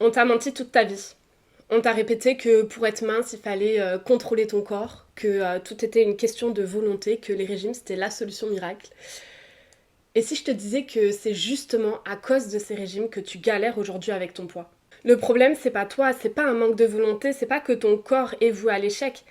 On t'a menti toute ta vie. On t'a répété que pour être mince, il fallait contrôler ton corps, que tout était une question de volonté, que les régimes c'était la solution miracle. Et si je te disais que c'est justement à cause de ces régimes que tu galères aujourd'hui avec ton poids? Le problème, c'est pas toi, c'est pas un manque de volonté, c'est pas que ton corps est voué à l'échec.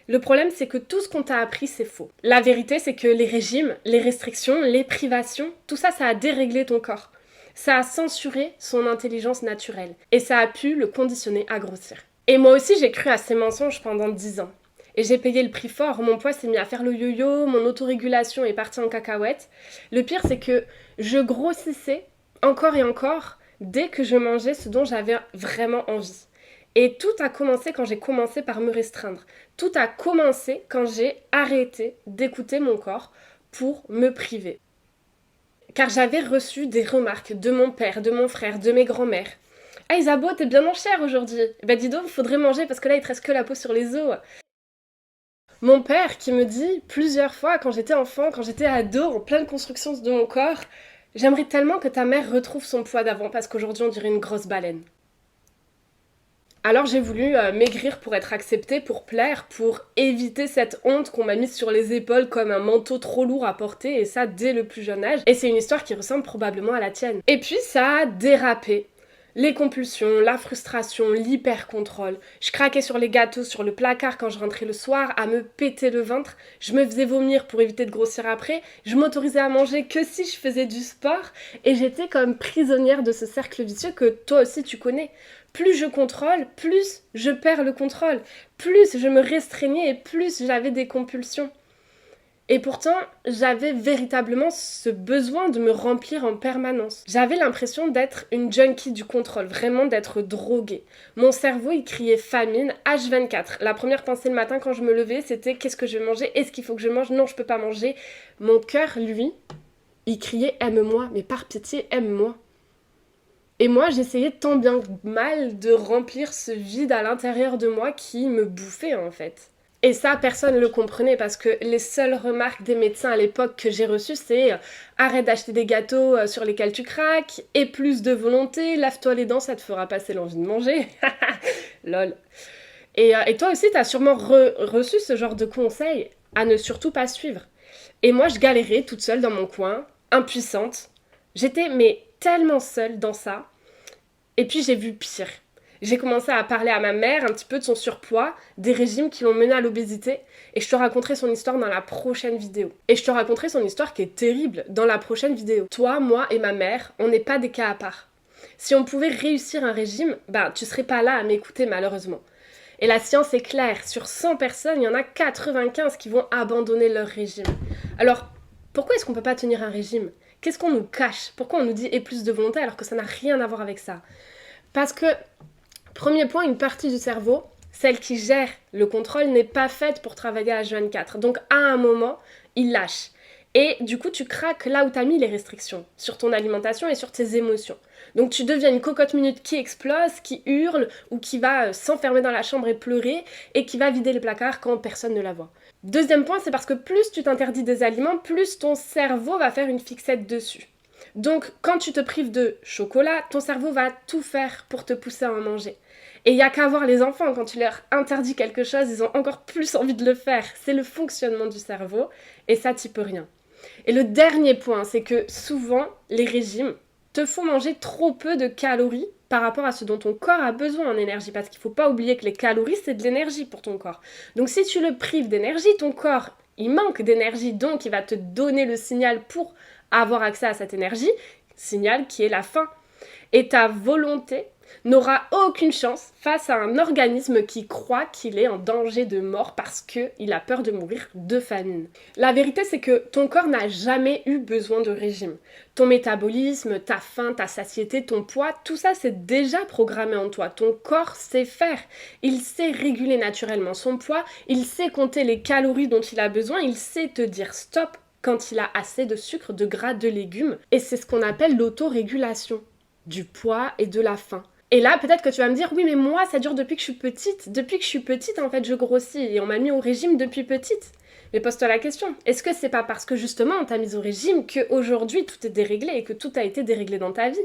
Le problème, c'est que tout ce qu'on t'a appris, c'est faux. La vérité, c'est que les régimes, les restrictions, les privations, tout ça, ça a déréglé ton corps. Ça a censuré son intelligence naturelle. Et ça a pu le conditionner à grossir. Et moi aussi, j'ai cru à ces mensonges pendant 10 ans. Et j'ai payé le prix fort, mon poids s'est mis à faire le yo-yo, mon autorégulation est partie en cacahuète. Le pire, c'est que je grossissais encore et encore dès que je mangeais ce dont j'avais vraiment envie. Et tout a commencé quand j'ai commencé par me restreindre. Tout a commencé quand j'ai arrêté d'écouter mon corps pour me priver. Car j'avais reçu des remarques de mon père, de mon frère, de mes grands-mères. Ah Isabeau, t'es bien en chair aujourd'hui. Bah dis donc, faudrait manger parce que là il te reste que la peau sur les os. Mon père qui me dit plusieurs fois quand j'étais enfant, quand j'étais ado, en pleine construction de mon corps, j'aimerais tellement que ta mère retrouve son poids d'avant parce qu'aujourd'hui on dirait une grosse baleine. Alors j'ai voulu maigrir pour être acceptée, pour plaire, pour éviter cette honte qu'on m'a mise sur les épaules comme un manteau trop lourd à porter, et ça dès le plus jeune âge. Et c'est une histoire qui ressemble probablement à la tienne. Et puis ça a dérapé. Les compulsions, la frustration, l'hyper-contrôle. Je craquais sur les gâteaux, sur le placard quand je rentrais le soir, à me péter le ventre. Je me faisais vomir pour éviter de grossir après. Je m'autorisais à manger que si je faisais du sport. Et j'étais comme prisonnière de ce cercle vicieux que toi aussi tu connais. Plus je contrôle, plus je perds le contrôle. Plus je me restreignais et plus j'avais des compulsions. Et pourtant, j'avais véritablement ce besoin de me remplir en permanence. J'avais l'impression d'être une junkie du contrôle, vraiment d'être droguée. Mon cerveau, il criait famine H24. La première pensée le matin quand je me levais, c'était qu'est-ce que je vais manger? Est-ce qu'il faut que je mange? Non, je peux pas manger. Mon cœur, lui, il criait aime-moi, mais par pitié, aime-moi. Et moi, j'essayais tant bien que mal de remplir ce vide à l'intérieur de moi qui me bouffait en fait. Et ça, personne ne le comprenait parce que les seules remarques des médecins à l'époque que j'ai reçues, c'est arrête d'acheter des gâteaux sur lesquels tu craques, et plus de volonté, lave-toi les dents, ça te fera passer l'envie de manger. Lol. Et toi aussi, t'as sûrement reçu ce genre de conseils à ne surtout pas suivre. Et moi, je galérais toute seule dans mon coin, impuissante. J'étais mais tellement seule dans ça. Et puis j'ai vu pire. J'ai commencé à parler à ma mère un petit peu de son surpoids, des régimes qui l'ont mené à l'obésité, et je te raconterai son histoire dans la prochaine vidéo. Et je te raconterai son histoire qui est terrible dans la prochaine vidéo. Toi, moi et ma mère, on n'est pas des cas à part. Si on pouvait réussir un régime, ben tu serais pas là à m'écouter malheureusement. Et la science est claire, sur 100 personnes, il y en a 95 qui vont abandonner leur régime. Alors, pourquoi est-ce qu'on peut pas tenir un régime? Qu'est-ce qu'on nous cache? Pourquoi on nous dit aie plus de volonté alors que ça n'a rien à voir avec ça? Parce que, premier point, une partie du cerveau, celle qui gère le contrôle, n'est pas faite pour travailler à H24. Donc à un moment, il lâche. Et du coup, tu craques là où tu as mis les restrictions, sur ton alimentation et sur tes émotions. Donc tu deviens une cocotte minute qui explose, qui hurle, ou qui va s'enfermer dans la chambre et pleurer, et qui va vider les placards quand personne ne la voit. Deuxième point, c'est parce que plus tu t'interdis des aliments, plus ton cerveau va faire une fixette dessus. Donc, quand tu te prives de chocolat, ton cerveau va tout faire pour te pousser à en manger. Et il n'y a qu'à voir les enfants, quand tu leur interdis quelque chose, ils ont encore plus envie de le faire. C'est le fonctionnement du cerveau, et ça, t'y peux rien. Et le dernier point, c'est que souvent, les régimes te font manger trop peu de calories par rapport à ce dont ton corps a besoin en énergie. Parce qu'il ne faut pas oublier que les calories, c'est de l'énergie pour ton corps. Donc si tu le prives d'énergie, ton corps, il manque d'énergie, donc il va te donner le signal pour avoir accès à cette énergie, signal qui est la faim. Et ta volonté n'aura aucune chance face à un organisme qui croit qu'il est en danger de mort parce qu'il a peur de mourir de famine. La vérité, c'est que ton corps n'a jamais eu besoin de régime. Ton métabolisme, ta faim, ta satiété, ton poids, tout ça c'est déjà programmé en toi. Ton corps sait faire. Il sait réguler naturellement son poids, il sait compter les calories dont il a besoin, il sait te dire stop quand il a assez de sucre, de gras, de légumes. Et c'est ce qu'on appelle l'autorégulation du poids et de la faim. Et là, peut-être que tu vas me dire, oui, mais moi, ça dure depuis que je suis petite. Depuis que je suis petite, en fait, je grossis. Et on m'a mis au régime depuis petite. Mais pose-toi la question, est-ce que c'est pas parce que justement on t'a mise au régime qu'aujourd'hui tout est déréglé et que tout a été déréglé dans ta vie?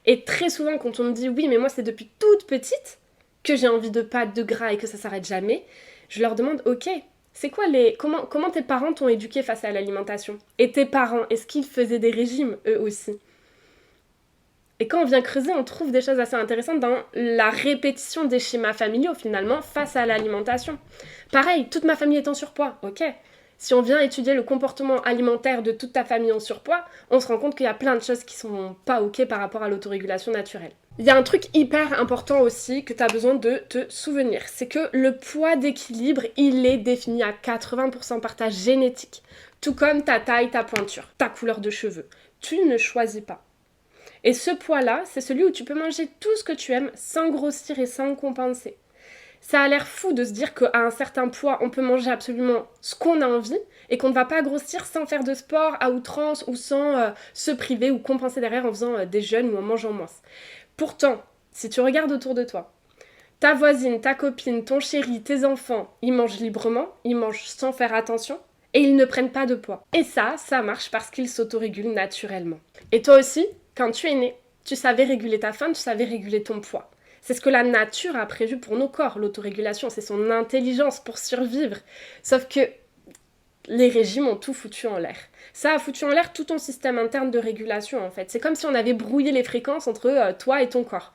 Et très souvent quand on me dit oui mais moi c'est depuis toute petite que j'ai envie de pâtes, de gras et que ça s'arrête jamais, je leur demande ok, c'est quoi comment tes parents t'ont éduqué face à l'alimentation? Et tes parents, est-ce qu'ils faisaient des régimes eux aussi? Et quand on vient creuser, on trouve des choses assez intéressantes dans la répétition des schémas familiaux, finalement, face à l'alimentation. Pareil, toute ma famille est en surpoids, ok. Si on vient étudier le comportement alimentaire de toute ta famille en surpoids, on se rend compte qu'il y a plein de choses qui sont pas ok par rapport à l'autorégulation naturelle. Il y a un truc hyper important aussi que tu as besoin de te souvenir, c'est que le poids d'équilibre, il est défini à 80% par ta génétique, tout comme ta taille, ta pointure, ta couleur de cheveux. Tu ne choisis pas. Et ce poids-là, c'est celui où tu peux manger tout ce que tu aimes sans grossir et sans compenser. Ça a l'air fou de se dire qu'à un certain poids, on peut manger absolument ce qu'on a envie et qu'on ne va pas grossir sans faire de sport à outrance ou sans se priver ou compenser derrière en faisant des jeûnes ou en mangeant moins. Pourtant, si tu regardes autour de toi, ta voisine, ta copine, ton chéri, tes enfants, ils mangent librement, ils mangent sans faire attention et ils ne prennent pas de poids. Et ça marche parce qu'ils s'autorégulent naturellement. Et toi aussi, quand tu es né, tu savais réguler ta faim, tu savais réguler ton poids. C'est ce que la nature a prévu pour nos corps, l'autorégulation, c'est son intelligence pour survivre. Sauf que les régimes ont tout foutu en l'air. Ça a foutu en l'air tout ton système interne de régulation en fait. C'est comme si on avait brouillé les fréquences entre toi et ton corps.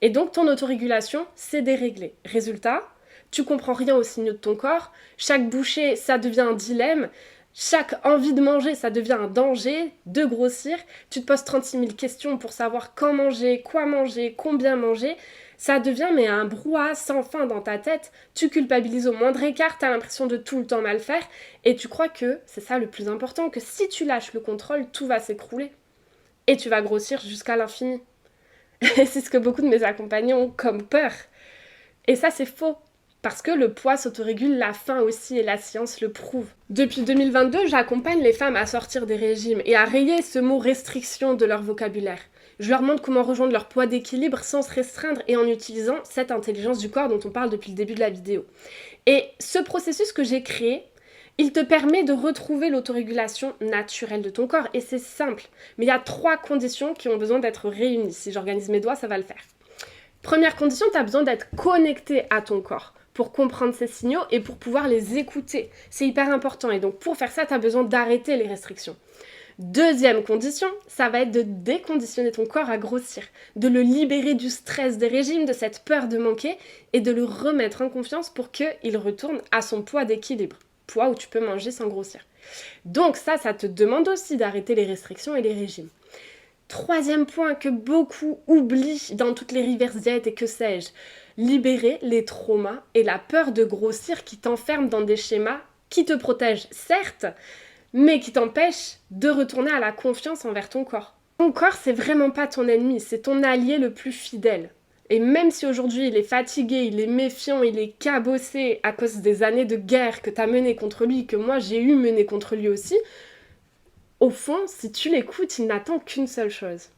Et donc ton autorégulation, c'est déréglé. Résultat, tu comprends rien aux signaux de ton corps, chaque bouchée, ça devient un dilemme, chaque envie de manger, ça devient un danger de grossir. Tu te poses 36 000 questions pour savoir quand manger, quoi manger, combien manger. Ça devient mais un brouhaha sans fin dans ta tête. Tu culpabilises au moindre écart, t'as l'impression de tout le temps mal faire. Et tu crois que c'est ça le plus important, que si tu lâches le contrôle, tout va s'écrouler. Et tu vas grossir jusqu'à l'infini. Et c'est ce que beaucoup de mes accompagnants ont comme peur. Et ça, c'est faux. Parce que le poids s'autorégule, la faim aussi, et la science le prouve. Depuis 2022, j'accompagne les femmes à sortir des régimes et à rayer ce mot restriction de leur vocabulaire. Je leur montre comment rejoindre leur poids d'équilibre sans se restreindre et en utilisant cette intelligence du corps dont on parle depuis le début de la vidéo. Et ce processus que j'ai créé, il te permet de retrouver l'autorégulation naturelle de ton corps. Et c'est simple, mais il y a 3 conditions qui ont besoin d'être réunies. Si j'organise mes doigts, ça va le faire. Première condition, tu as besoin d'être connecté à ton corps pour comprendre ces signaux et pour pouvoir les écouter. C'est hyper important et donc pour faire ça, tu as besoin d'arrêter les restrictions. Deuxième condition, ça va être de déconditionner ton corps à grossir, de le libérer du stress des régimes, de cette peur de manquer et de le remettre en confiance pour qu'il retourne à son poids d'équilibre, poids où tu peux manger sans grossir. Donc ça te demande aussi d'arrêter les restrictions et les régimes. Troisième point que beaucoup oublient dans toutes les reverse diètes et que sais-je, libérer les traumas et la peur de grossir qui t'enferment dans des schémas qui te protègent, certes, mais qui t'empêchent de retourner à la confiance envers ton corps. Ton corps, c'est vraiment pas ton ennemi, c'est ton allié le plus fidèle. Et même si aujourd'hui il est fatigué, il est méfiant, il est cabossé à cause des années de guerre que t'as menées contre lui, que moi j'ai eu menées contre lui aussi, au fond, si tu l'écoutes, il n'attend qu'une seule chose.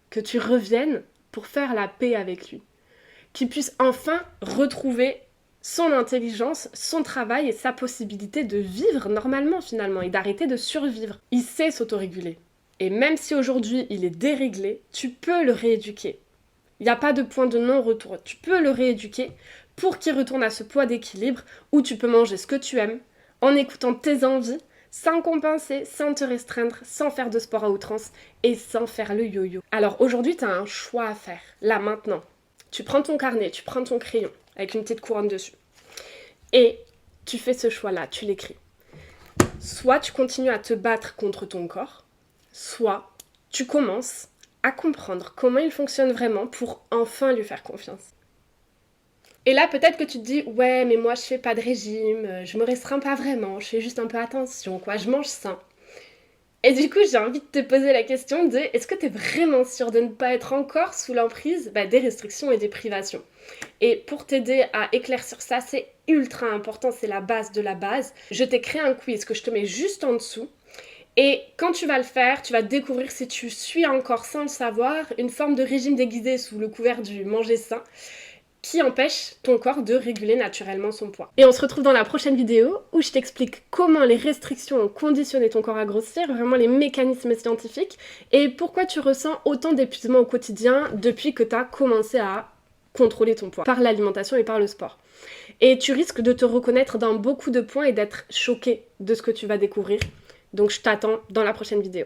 Que tu reviennes pour faire la paix avec lui. Qu'il puisse enfin retrouver son intelligence, son travail et sa possibilité de vivre normalement finalement et d'arrêter de survivre. Il sait s'autoréguler. Et même si aujourd'hui il est déréglé, tu peux le rééduquer. Il n'y a pas de point de non-retour. Tu peux le rééduquer pour qu'il retourne à ce poids d'équilibre où tu peux manger ce que tu aimes en écoutant tes envies, sans compenser, sans te restreindre, sans faire de sport à outrance et sans faire le yo-yo. Alors aujourd'hui, tu as un choix à faire, là maintenant. Tu prends ton carnet, tu prends ton crayon avec une petite couronne dessus et tu fais ce choix-là, tu l'écris. Soit tu continues à te battre contre ton corps, soit tu commences à comprendre comment il fonctionne vraiment pour enfin lui faire confiance. Et là, peut-être que tu te dis, ouais, mais moi, je fais pas de régime, je me restreins pas vraiment, je fais juste un peu attention, quoi, je mange sain. Et du coup, j'ai envie de te poser la question de, est-ce que t'es vraiment sûr de ne pas être encore sous l'emprise des restrictions et des privations? Et pour t'aider à éclaircir ça, c'est ultra important, c'est la base de la base. Je t'ai créé un quiz que je te mets juste en dessous. Et quand tu vas le faire, tu vas découvrir, si tu suis encore sans le savoir, une forme de régime déguisé sous le couvert du manger sain. qui empêchent ton corps de réguler naturellement son poids. Et on se retrouve dans la prochaine vidéo où je t'explique comment les restrictions ont conditionné ton corps à grossir, vraiment les mécanismes scientifiques, et pourquoi tu ressens autant d'épuisement au quotidien depuis que tu as commencé à contrôler ton poids par l'alimentation et par le sport. Et tu risques de te reconnaître dans beaucoup de points et d'être choqué de ce que tu vas découvrir. Donc je t'attends dans la prochaine vidéo.